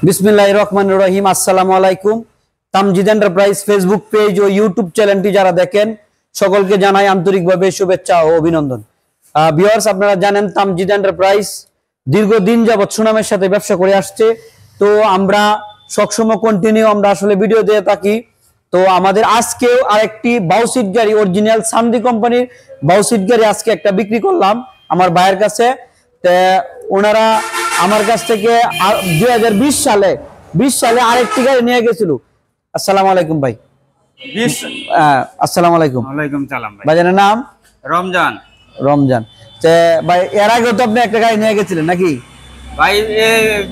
বিসমিল্লাহির রহমানির রহিম। আসসালামু আলাইকুম। তামজিদ এন্টারপ্রাইজ ফেসবুক পেজ ও ইউটিউব চ্যানেলটি যারা দেখেন সকলকে জানাই আন্তরিকভাবে শুভেচ্ছা ও অভিনন্দন। ভিউয়ার্স, আপনারা জানেন তামজিদ এন্টারপ্রাইজ দীর্ঘদিন যাবত সুনামের সাথে ব্যবসা করে আসছে। তো আমরা সবসময় কন্টিনিউ আমরা আসলে ভিডিও দিয়ে থাকি। তো আমাদের আজকেও আরেকটি বাউসিট গাড়ি, অরিজিনাল সান্দি কোম্পানির বাউসিট গাড়ি আজকে একটা বিক্রি করলাম আমার ভাইয়ের কাছে। ওনারা আমার কাছ থেকে 2020 সালে আরেকটি গাড়ি নিয়ে গেছিল। আসসালামু আলাইকুম ভাই। আসসালামু আলাইকুম। ওয়ালাইকুম সালাম ভাই। ভাইজানের নাম রমজান। ভাই এর আগে তো আপনি একটা গাড়ি নিয়ে গেছিলেন নাকি? ভাই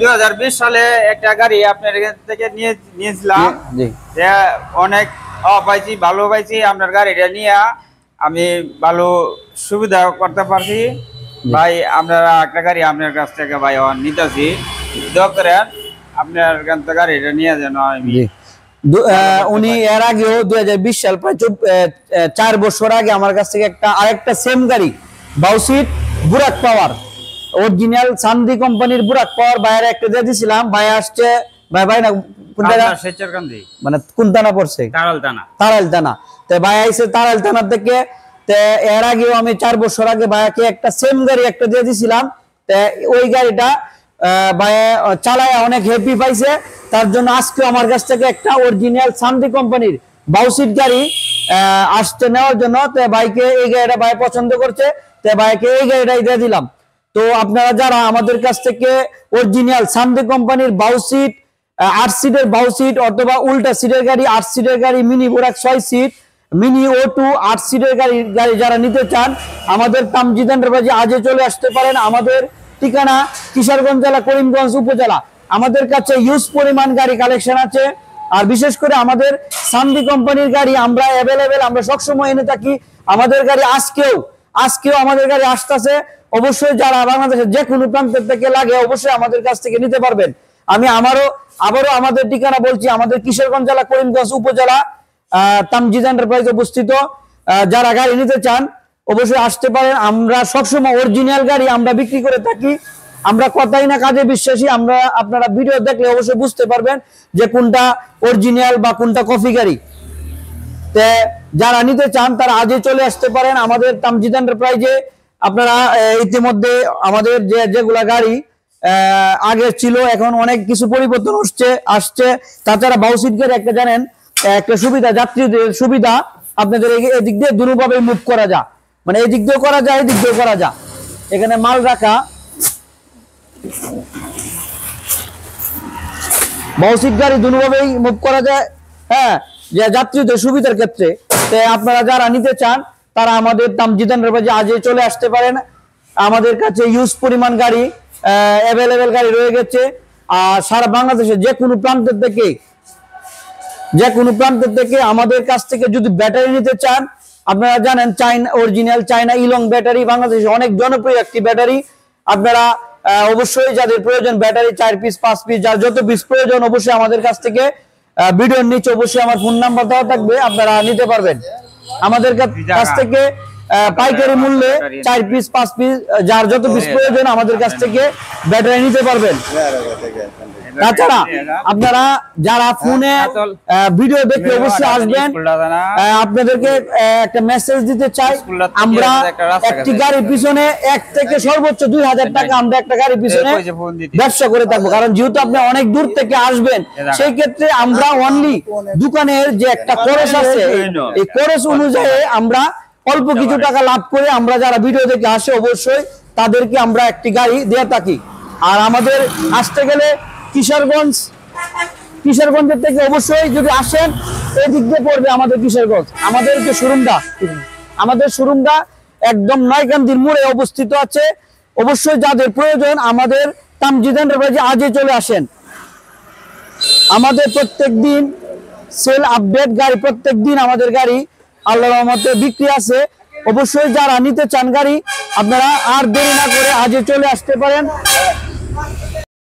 2020 সালে একটা গাড়ি আপনার কাছ থেকে নিয়েছিলাম। জি, অনেক পাইছি, ভালো পাইছি। আপনার গাড়িটা নিয়ে আমি ভালো সুবিধা করতে পারছি ভাই। আপনারা একটা গাড়ি আপনার কাছ থেকে ভাই নিতেছি, দোয়া করেন আপনার কাছ থেকে গাড়িটা নিয়ে যেন আমি। উনি এর আগেও 2020 সাল প্রায় 4 বছর আগে আমার কাছ থেকে আরেকটা সেম গাড়ি বাউসিট বুরাক পাওয়ার, অরিজিনাল সান্দি কোম্পানির বুরাক পাওয়ার বাইরে একটা দিয়ে দিয়েছিলাম। ভাই আসছে ভাই না কোন জায়গা? শেরচরকান্দি। মানে কোন থানা পড়ছে? তারাইল থানা। তো ভাই আইছে তারাইল থানা থেকে। তো এর আগেও আমি 4 বছর আগে ভাইকে একটা সেম গাড়ি একটা দিয়ে দিয়েছিলাম। তো ওই গাড়িটা ভাই চালায় অনেক হ্যাপি পাইছে। তার জন্য আজকে আমার কাছ থেকে একটা অরিজিনাল সান্দি কোম্পানির বাউসিট গাড়ি আসতে নেওয়ার জন্য ভাইকে এই গাড়িটা ভাই পছন্দ করছে। তো ভাইকে এই গাড়িটাই দিয়ে দিলাম। তো আপনারা যারা আমাদের কাছ থেকে অরিজিনাল সান্দি কোম্পানির বাউসিট, 8 সিটের বাউসিট অথবা উল্টা সিটের গাড়ি, 8 সিটের গাড়ি, মিনি বুরাক 6 সিট, মিনি O2 8 সিটের গাড়ি যারা নিতে চান আমাদের তামজিদ এন্টারপ্রাইজে আজই চলে আসতে পারেন। আমাদের ঠিকানা কিশোরগঞ্জ জেলা, করিমগঞ্জ উপজেলা। আমাদের কাছে হিউজ পরিমাণ গাড়ি কালেকশন আছে। আর বিশেষ করে আমাদের সান্দি কোম্পানির গাড়ি আমরা অ্যাভেলেবেল, আমরা সবসময় এনে থাকি। আমাদের গাড়ি আজকেও আমাদের গাড়ি আসতেছে। অবশ্যই যারা বাংলাদেশের যে কোনো প্রান্তের থেকে লাগে অবশ্যই আমাদের কাছ থেকে নিতে পারবেন। আমি আবারও আমাদের ঠিকানা বলছি, আমাদের কিশোরগঞ্জ জেলা, করিমগঞ্জ উপজেলা, তামজিদ এন্টারপ্রাইজ অবস্থিত। যারা গাড়ি নিতে চান অবশ্যই আসতে পারেন। আমরা সবসময় অরিজিনাল গাড়ি আমরা বিক্রি করে থাকি। আমরা কথাই না কাজে বিশ্বাসী। আপনারা ভিডিও দেখলে অবশ্যই বুঝতে পারবেন যে কোনটা অরিজিনাল বা কোনটা কপি গাড়ি। তে যারা নিতে চান তারা আজই চলে আসতে পারেন আমাদের তামজিদ এন্টারপ্রাইজে। আপনারা ইতিমধ্যে আমাদের যেগুলা গাড়ি আগে ছিল এখন অনেক কিছু পরিবর্তন আসছে। তাছাড়া বাউসিট গাড়ি একটা জানেন একটা সুবিধা, যাত্রীদের সুবিধা, আপনাদের এদিক দিয়ে দুভাবে মুভ করা যায়। মানে এই দিক দিয়েও করা যায়, এই দিক দিয়েও করা যায়। এখানে মাল রাখা বাউসিট গাড়ি দুভাবেই মুভ করা যায়। হ্যাঁ, যে যাত্রীদের সুবিধার ক্ষেত্রে। আপনারা যারা নিতে চান তারা আমাদের তামজিদ এন্টারপ্রাইজে আজই চলে আসতে পারেন। আমাদের কাছে হিউজ পরিমাণ গাড়ি অ্যাভেলেবেল গাড়ি রয়ে গেছে। আর সারা বাংলাদেশে যে কোনো প্রান্তের থেকে আমাদের কাছ থেকে যদি ব্যাটারি নিতে চান, আপনারা জানেন অরিজিনাল চায়না ইলং ব্যাটারি বাংলাদেশে অনেক জনপ্রিয় একটি ব্যাটারি। আপনারা অবশ্যই যাদের প্রয়োজন ব্যাটারি 4 পিস 5 পিস যার যত পিস প্রয়োজন অবশ্যই আমাদের কাছ থেকে ভিডিওর নিচে অবশ্যই আমার ফোন নাম্বার দেওয়া থাকবে, আপনারা নিতে পারবেন। আমাদের কাছ থেকে পাইকারি মূল্যে 4 পিস 5 পিস যার যত পিস প্রয়োজন আমাদের কাছ থেকে ব্যাটারি নিতে পারবেন। তাছাড়া আপনারা যারা ফোনে ভিডিও দেখে অবশ্যই আসবেন। আপনাদেরকে একটা মেসেজ দিতে চাই, আমরা একটি গাড়ির পিছনে 1 থেকে সর্বোচ্চ 2000 টাকা আমরা একটা গাড়ির পিছনে ব্যবসা করে থাকবো। কারণ যেহেতু আপনি অনেক দূর থেকে আসবেন সেই ক্ষেত্রে আমরা অনলি দোকানের যে একটা খরচ আছে এই খরচ অনুযায়ী আমরা অল্প কিছু টাকা লাভ করে আমরা যারা ভিডিও দেখে আসে অবশ্যই তাদেরকে আমরা একটি গাড়ি দিয়ে থাকি। আর আমাদের আসতে গেলে কিশোরগঞ্জের থেকে অবশ্যই যদি আসেন এই দিক দিয়ে পড়বে আমাদের কিশোরগঞ্জ। আমাদের শোরুমটা একদম নয়কান্দির মোড়ে অবস্থিত আছে। অবশ্যই যাদের প্রয়োজন আমাদের তামজিদ এন্টারপ্রাইজে আজই চলে আসেন। আমাদের প্রত্যেকদিন সেল আপডেট গাড়ি, প্রত্যেকদিন আমাদের গাড়ি আল্লাহর রহমতে বিক্রি আছে। অবশ্যই যারা নিতে চান গাড়ি আপনারা আর দেরি না করে আজই চলে আসতে পারেন।